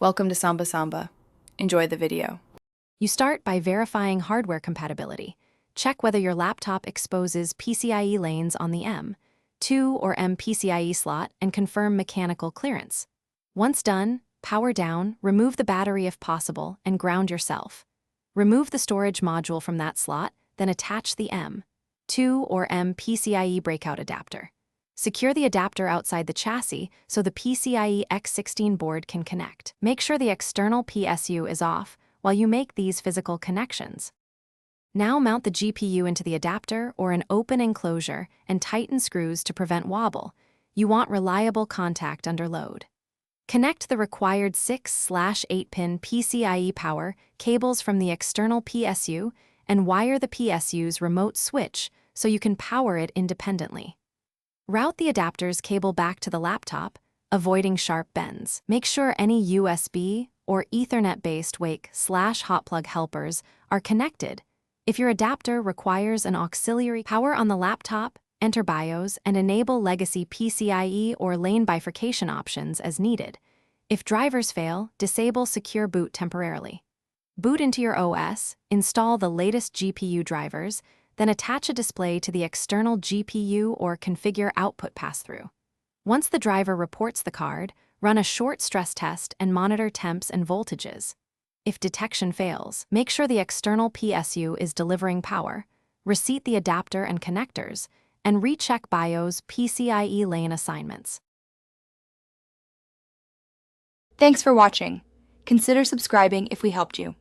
Welcome to Samba Samba. Enjoy the video. You start by verifying hardware compatibility. Check whether your laptop exposes PCIe lanes on the M2 or M PCIe slot and confirm mechanical clearance. Once done, power down, remove the battery if possible, and ground yourself. Remove the storage module from that slot, then attach the M2 or M PCIe breakout adapter. Secure the adapter outside the chassis so the PCIe X16 board can connect. Make sure the external PSU is off while you make these physical connections. Now mount the GPU into the adapter or an open enclosure and tighten screws to prevent wobble. You want reliable contact under load. Connect the required 6/8-pin PCIe power cables from the external PSU and wire the PSU's remote switch so you can power it independently. Route the adapter's cable back to the laptop, avoiding sharp bends. Make sure any USB or Ethernet-based wake/hot plug helpers are connected. If your adapter requires an auxiliary power on the laptop, enter BIOS and enable legacy PCIe or lane bifurcation options as needed. If drivers fail, disable secure boot temporarily. Boot into your OS, install the latest GPU drivers, then attach a display to the external GPU or configure output pass-through. Once the driver reports the card, run a short stress test and monitor temps and voltages. If detection fails, make sure the external PSU is delivering power, reseat the adapter and connectors, and recheck BIOS PCIe lane assignments. Thanks for watching. Consider subscribing if we helped you.